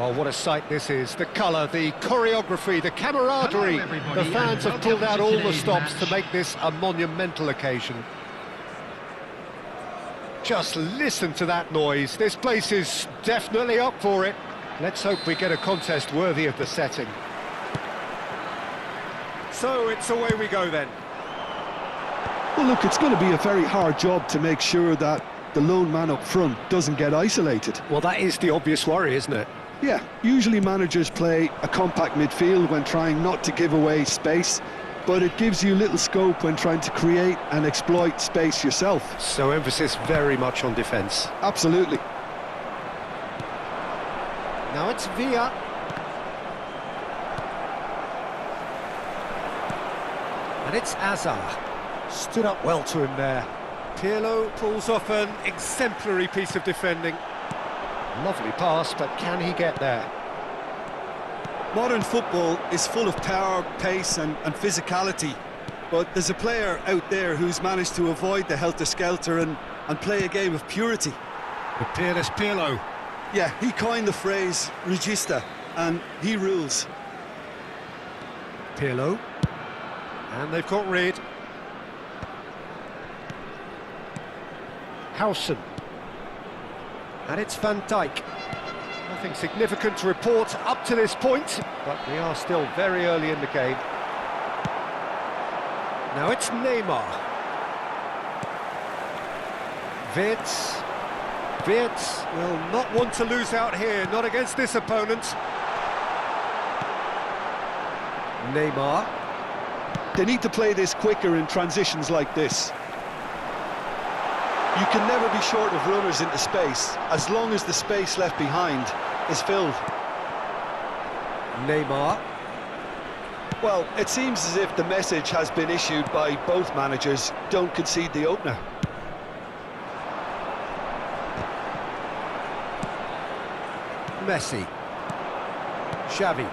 Well, what a sight this is. The colour, the choreography, the camaraderie. The fans have pulled out all the stops to make this a monumental occasion. Just listen to that noise. This place is definitely up for it. Let's hope we get a contest worthy of the setting. So it's away we go then. Well, look, it's going to be a very hard job to make sure that the lone man up front doesn't get isolated. Well, that is the obvious worry, isn't it? Yeah, usually managers play a compact midfield when trying not to give away space, but it gives you little scope when trying to create and exploit space yourself. So emphasis very much on defence. Absolutely. Now it's Villa. And it's Azar. Stood up well to him there. Pirlo pulls off an exemplary piece of defending. Lovely pass, but can he get there? Modern football is full of power, pace and physicality, but there's a player out there who's managed to avoid the helter-skelter and play a game of purity. The peerless Pirlo. Yeah, he coined the phrase regista, and he rules. Pirlo. And they've got rid. Howson. And it's Van Dijk. Nothing significant to report up to this point, but we are still very early in the game. Now it's Neymar. Wirtz. Wirtz will not want to lose out here, not against this opponent. Neymar. They need to play this quicker in transitions like this. You can never be short of runners into space, as long as the space left behind is filled. Neymar. Well, it seems as if the message has been issued by both managers: don't concede the opener. Messi. Xavi.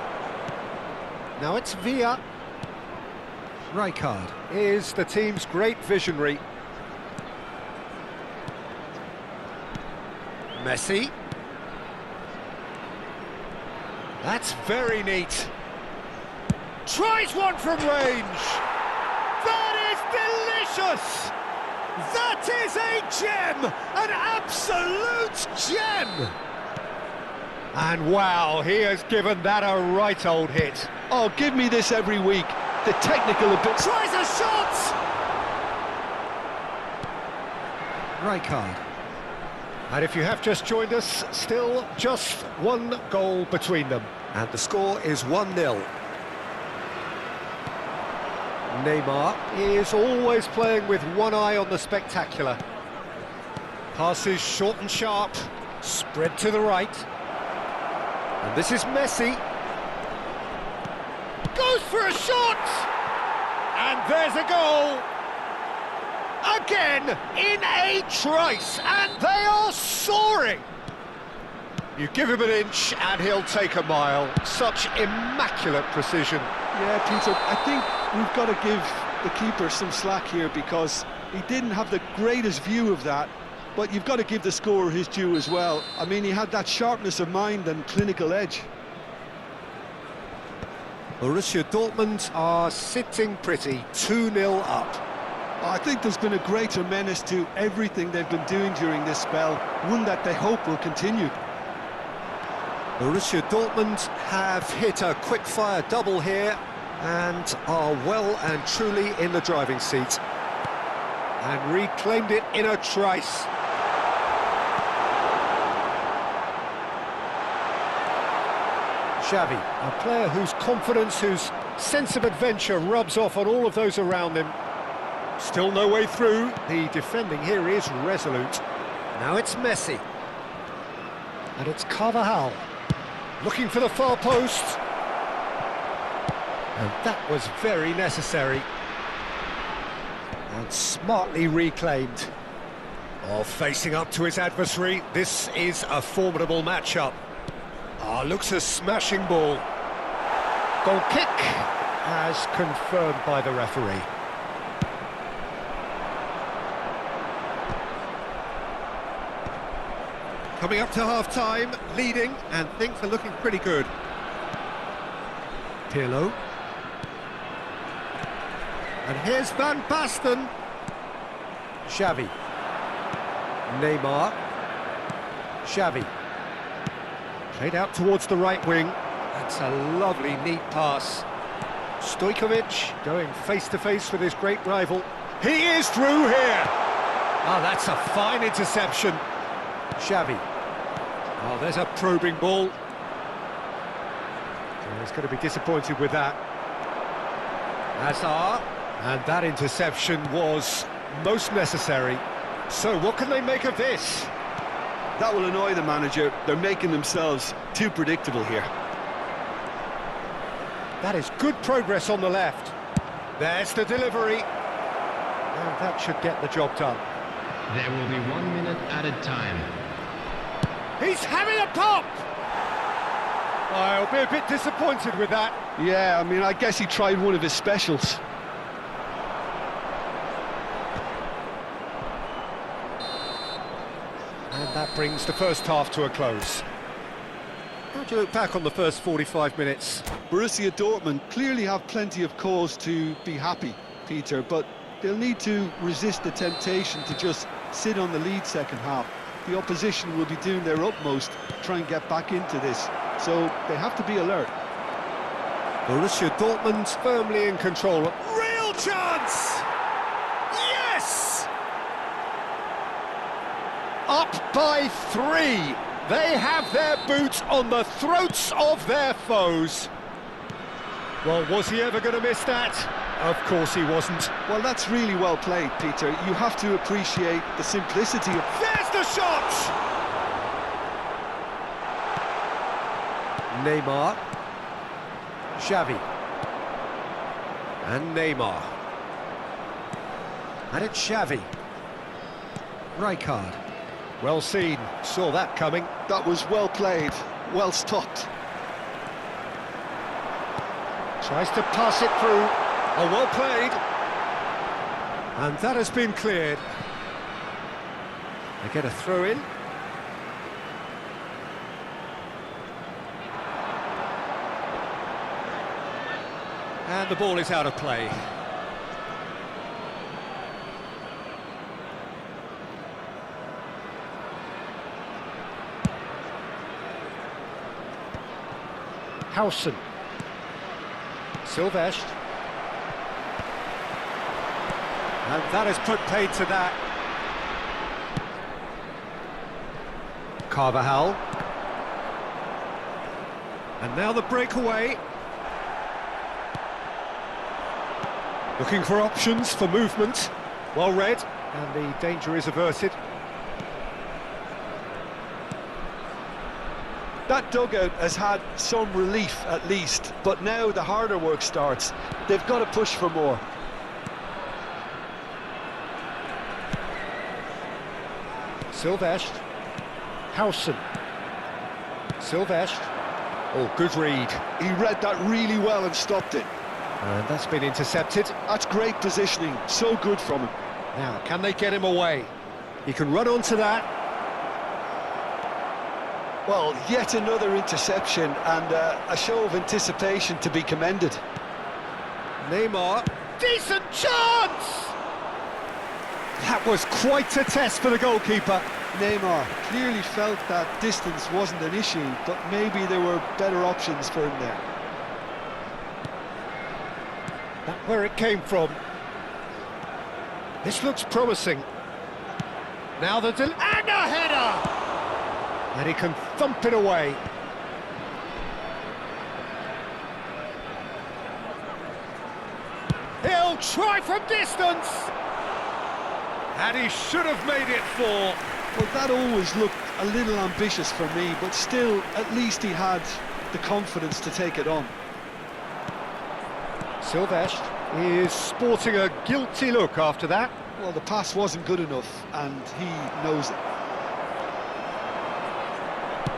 Now it's Villa. Rijkaard is the team's great visionary. Messi. That's very neat. Tries one from range. That is delicious. That is a gem, an absolute gem. And wow, he has given that a right old hit. Oh, give me this every week. The technical ability. Tries a shot. Rijkaard. And if you have just joined us, still just one goal between them. And the score is 1-0. Neymar is always playing with one eye on the spectacular. Passes short and sharp, spread to the right. And this is Messi. Goes for a shot! And there's a goal! Again, in a trice, and they are soaring! You give him an inch and he'll take a mile. Such immaculate precision. Yeah, Peter, I think we've got to give the keeper some slack here, because he didn't have the greatest view of that, but you've got to give the scorer his due as well. I mean, he had that sharpness of mind and clinical edge. Borussia Dortmund are sitting pretty, 2-0 up. I think there's been a greater menace to everything they've been doing during this spell, one that they hope will continue. Borussia Dortmund have hit a quick-fire double here and are well and truly in the driving seat. And reclaimed it in a trice. Xavi, a player whose confidence, whose sense of adventure rubs off on all of those around him. Still no way through. The defending here is resolute. Now it's Messi. And it's Carvajal. Looking for the far post. And that was very necessary. And smartly reclaimed. Oh, facing up to his adversary, this is a formidable matchup. Ah, looks a smashing ball. Goal kick, as confirmed by the referee. Coming up to half-time, leading, and things are looking pretty good. Pirlo. And here's Van Basten. Xavi. Neymar. Xavi. Played out towards the right wing. That's a lovely, neat pass. Stojkovic going face-to-face with his great rival. He is through here! Oh, that's a fine interception. Xavi. Oh, there's a probing ball. He's going to be disappointed with that. Hazard. And that interception was most necessary. So what can they make of this? That will annoy the manager. They're making themselves too predictable here. That is good progress on the left. There's the delivery. And that should get the job done. There will be 1 minute added time. He's having a pop! I'll be a bit disappointed with that. Yeah, I mean, I guess he tried one of his specials. And that brings the first half to a close. How do you look back on the first 45 minutes? Borussia Dortmund clearly have plenty of cause to be happy, Peter, but they'll need to resist the temptation to just sit on the lead second half. The opposition will be doing their utmost to try and get back into this, so they have to be alert. Borussia Dortmund firmly in control. Real chance! Yes! Up by 3. They have their boots on the throats of their foes. Well, was he ever going to miss that? Of course he wasn't. Well, that's really well played, Peter. You have to appreciate the simplicity of... There's the shot! Neymar. Xavi. And Neymar. And it's Xavi. Rijkaard. Well seen. Saw that coming. That was well played, well stopped. Tries to pass it through. Oh, well played. And that has been cleared. They get a throw in. And the ball is out of play. Howson. Silvestre. And that has put paid to that. Carvajal. And now the breakaway. Looking for options for movement. Well read. And the danger is averted. That dugout has had some relief at least, but now the harder work starts. They've got to push for more. Silvestre. Howson. Silvestre. Oh, good read. He read that really well and stopped it. And that's been intercepted. That's great positioning, so good from him. Now, can they get him away? He can run onto that. Well, yet another interception and a show of anticipation to be commended. Neymar. Decent chance! That was quite a test for the goalkeeper. Neymar clearly felt that distance wasn't an issue, but maybe there were better options for him there. That's where it came from. This looks promising. Now the and a header! And he can thump it away. He'll try from distance! And he should have made it 4. Well, that always looked a little ambitious for me, but still, at least he had the confidence to take it on. Silvestre is sporting a guilty look after that. Well, the pass wasn't good enough, and he knows it.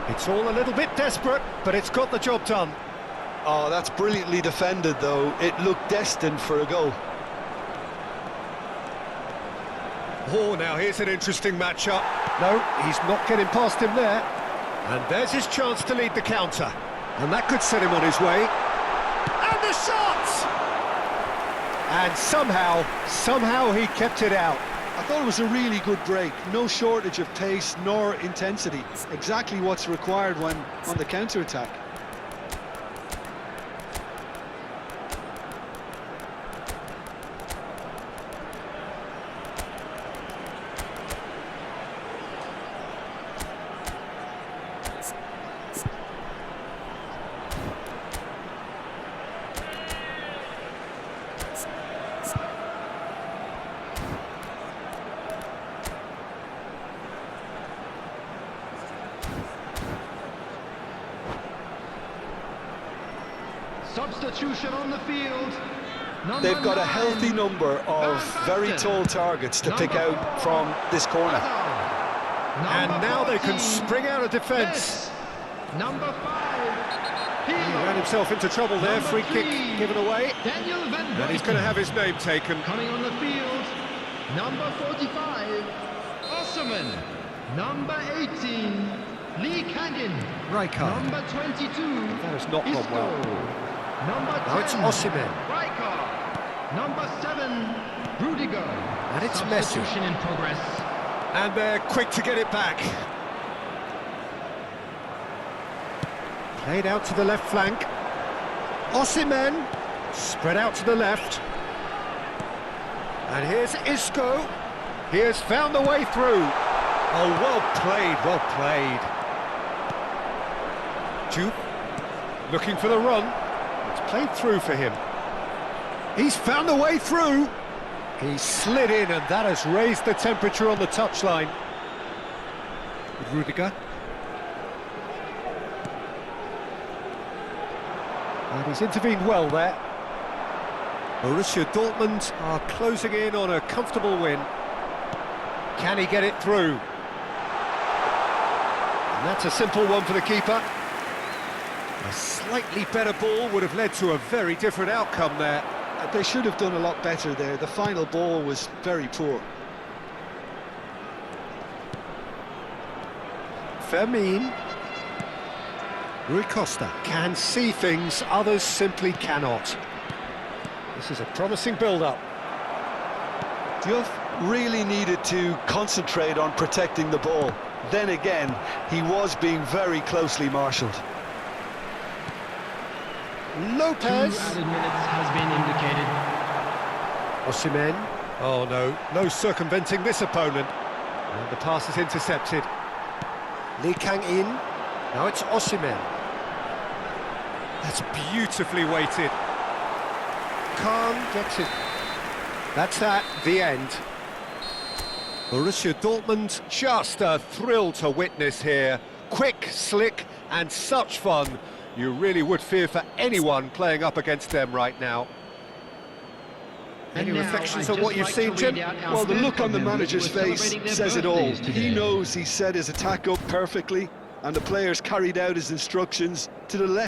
It's all a little bit desperate, but it's got the job done. Oh, that's brilliantly defended, though. It looked destined for a goal. Oh, now here's an interesting matchup. No, he's not getting past him there. And there's his chance to lead the counter. And that could set him on his way. And the shot! And somehow he kept it out. I thought it was a really good break. No shortage of pace nor intensity. Exactly what's required when on the counter-attack. Substitution on the field. They've got a healthy number of very tall targets to pick out from this corner. And now they can spring out of defence. Number 5. He ran himself into trouble there. Free kick given away. And he's going to have his name taken. Coming on the field. Number 45. Osserman. Number 18. Lee Kangin. Rijkaard. Number 22. That has not gone well. Number 10. Now it's Osimhen. Rijkaard. Number 7. Rudiger. And it's Messi. Substitution in progress. And they're quick to get it back. Played out to the left flank. Osimhen. Spread out to the left. And here's Isco. He has found the way through. Oh, well played, well played. Jupe. Looking for the run. It's played through for him. He's found the way through. He slid in, and that has raised the temperature on the touchline. With Rudiger. And he's intervened well there. Borussia Dortmund are closing in on a comfortable win. Can he get it through? And that's a simple one for the keeper. A slightly better ball would have led to a very different outcome there. They should have done a lot better there. The final ball was very poor. Fermin. Rui Costa can see things others simply cannot. This is a promising build-up. Diouf really needed to concentrate on protecting the ball. Then again, he was being very closely marshalled. Lopez. 2 added minutes has been indicated. Osimhen. Oh no circumventing this opponent. And the pass is intercepted. Lee Kang-in. Now it's Osimhen. That's beautifully weighted. Khan gets it. That's that, the end. Borussia Dortmund, just a thrill to witness here. Quick, slick, and such fun. You really would fear for anyone playing up against them right now. Any reflections on what you've seen, Jim? Well, the look on the manager's face says it all. He knows he set his attack up perfectly, and the players carried out his instructions to the left.